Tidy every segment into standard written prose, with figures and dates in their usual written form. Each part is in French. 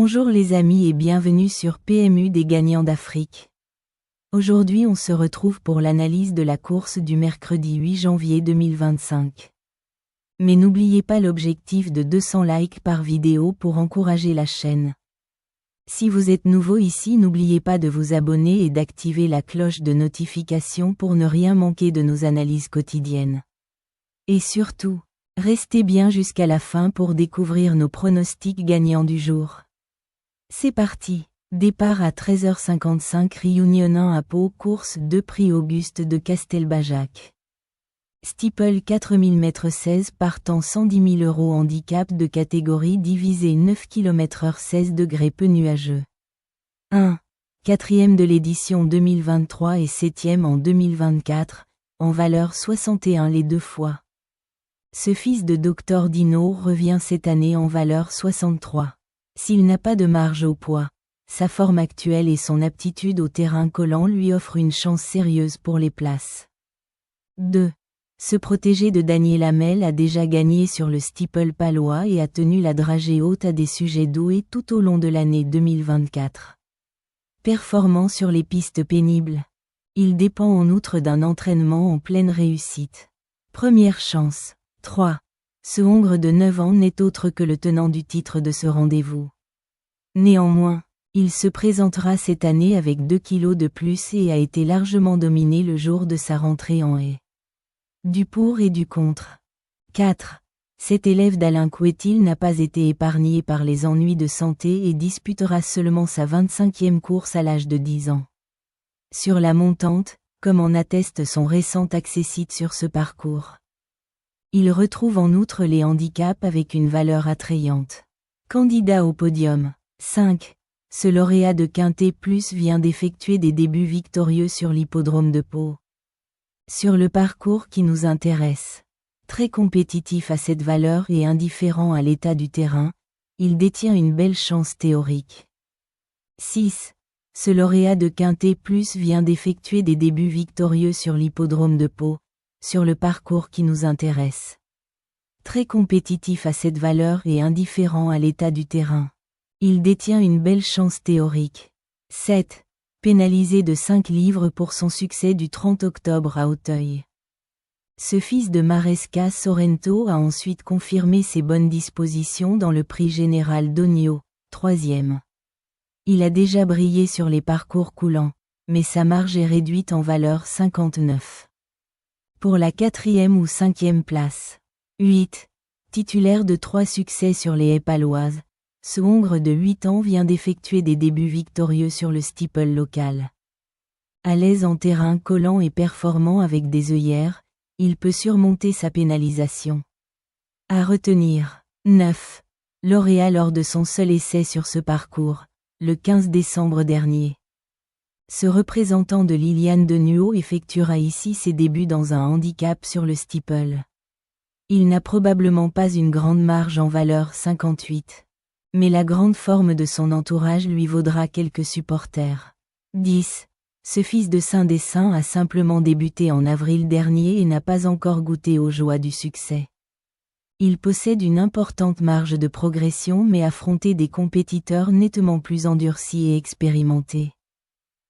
Bonjour les amis et bienvenue sur PMU des gagnants d'Afrique. Aujourd'hui on se retrouve pour l'analyse de la course du mercredi 8 janvier 2025. Mais n'oubliez pas l'objectif de 200 likes par vidéo pour encourager la chaîne. Si vous êtes nouveau ici, n'oubliez pas de vous abonner et d'activer la cloche de notification pour ne rien manquer de nos analyses quotidiennes. Et surtout, restez bien jusqu'à la fin pour découvrir nos pronostics gagnants du jour. C'est parti. Départ à 13h55 Réunion 1 à Pau, course 2 prix Auguste de Castelbajac. Steeple 4000 m 16 partant 110 000 € handicap de catégorie divisé 9 km/h 16 degrés peu nuageux. 1. 4e de l'édition 2023 et 7e en 2024, en valeur 61 les deux fois. Ce fils de Dr Dino revient cette année en valeur 63. S'il n'a pas de marge au poids, sa forme actuelle et son aptitude au terrain collant lui offrent une chance sérieuse pour les places. 2. Ce protégé de Daniel Hamel a déjà gagné sur le steeple palois et a tenu la dragée haute à des sujets doués tout au long de l'année 2024. Performant sur les pistes pénibles. Il dépend en outre d'un entraînement en pleine réussite. Première chance. 3. Ce Hongre de 9 ans n'est autre que le tenant du titre de ce rendez-vous. Néanmoins, il se présentera cette année avec 2 kilos de plus et a été largement dominé le jour de sa rentrée en haie. Du pour et du contre. 4. Cet élève d'Alain Couetil n'a pas été épargné par les ennuis de santé et disputera seulement sa 25e course à l'âge de 10 ans. Sur la montante, comme en atteste son récent accessite sur ce parcours. Il retrouve en outre les handicaps avec une valeur attrayante. Candidat au podium. 5. Ce lauréat de Quintet Plus vient d'effectuer des débuts victorieux sur l'hippodrome de Pau. Sur le parcours qui nous intéresse. Très compétitif à cette valeur et indifférent à l'état du terrain, il détient une belle chance théorique. 6. Ce lauréat de Quintet Plus vient d'effectuer des débuts victorieux sur l'hippodrome de Pau, sur le parcours qui nous intéresse. Très compétitif à cette valeur et indifférent à l'état du terrain. Il détient une belle chance théorique. 7. Pénalisé de 5 livres pour son succès du 30 octobre à Auteuil. Ce fils de Maresca Sorrento a ensuite confirmé ses bonnes dispositions dans le prix général d'Ogno, 3e. Il a déjà brillé sur les parcours coulants, mais sa marge est réduite en valeur 59. Pour la 4e ou 5e place. 8. Titulaire de 3 succès sur les haies paloises, ce Hongre de 8 ans vient d'effectuer des débuts victorieux sur le steeple local. À l'aise en terrain collant et performant avec des œillères, il peut surmonter sa pénalisation. À retenir. 9. Lauréat lors de son seul essai sur ce parcours, le 15 décembre dernier. Ce représentant de Liliane Denuau effectuera ici ses débuts dans un handicap sur le steeple. Il n'a probablement pas une grande marge en valeur 58. Mais la grande forme de son entourage lui vaudra quelques supporters. 10. Ce fils de Saint-Dessin a simplement débuté en avril dernier et n'a pas encore goûté aux joies du succès. Il possède une importante marge de progression mais affronter des compétiteurs nettement plus endurcis et expérimentés.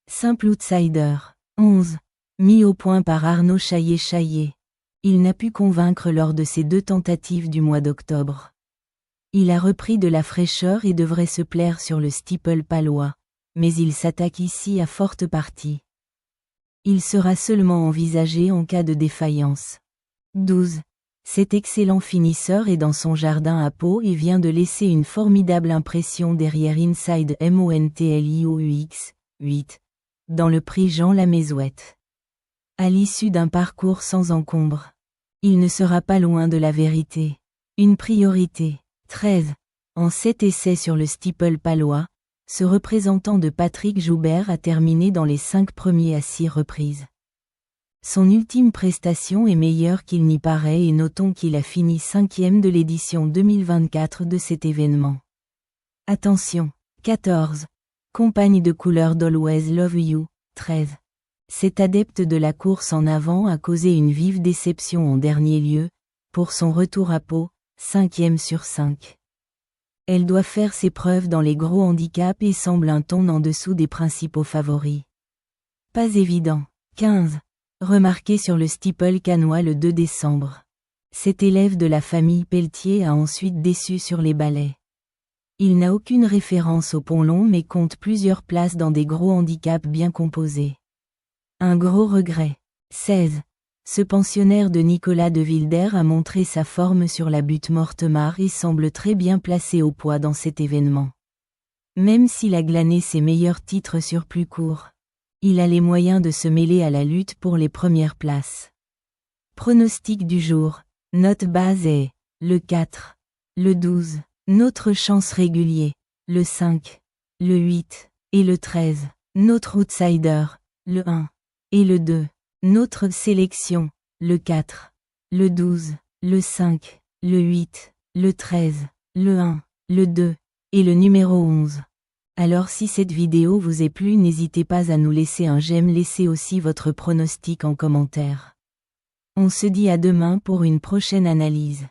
Simple outsider. 11. Mis au point par Arnaud Chaillet. Il n'a pu convaincre lors de ses 2 tentatives du mois d'octobre. Il a repris de la fraîcheur et devrait se plaire sur le steeple palois, mais il s'attaque ici à forte partie. Il sera seulement envisagé en cas de défaillance. 12. Cet excellent finisseur est dans son jardin à Pau et vient de laisser une formidable impression derrière Inside Montlioux, 8, dans le prix Jean Lamézouette. À l'issue d'un parcours sans encombre, il ne sera pas loin de la vérité. Une priorité. 13. En 7 essais sur le steeple palois, ce représentant de Patrick Joubert a terminé dans les 5 premiers à 6 reprises. Son ultime prestation est meilleure qu'il n'y paraît et notons qu'il a fini 5e de l'édition 2024 de cet événement. Attention. 14. Compagne de couleur d'Always Love You, 13. Cet adepte de la course en avant a causé une vive déception en dernier lieu, pour son retour à Pau, 5e sur 5. Elle doit faire ses preuves dans les gros handicaps et semble un ton en dessous des principaux favoris. Pas évident. 15. Remarqué sur le steeple cannois le 2 décembre. Cet élève de la famille Pelletier a ensuite déçu sur les balais. Il n'a aucune référence au pont long mais compte plusieurs places dans des gros handicaps bien composés. Un gros regret. 16. Ce pensionnaire de Nicolas de Wilder a montré sa forme sur la butte Mortemart et semble très bien placé au poids dans cet événement. Même s'il a glané ses meilleurs titres sur plus court, il a les moyens de se mêler à la lutte pour les premières places. Pronostic du jour. Note base est le 4, le 12, notre chance régulier, le 5, le 8, et le 13, notre outsider, le 1, et le 2, notre sélection, le 4, le 12, le 5, le 8, le 13, le 1, le 2, et le numéro 11. Alors si cette vidéo vous est plu, n'hésitez pas à nous laisser un j'aime, laissez aussi votre pronostic en commentaire. On se dit à demain pour une prochaine analyse.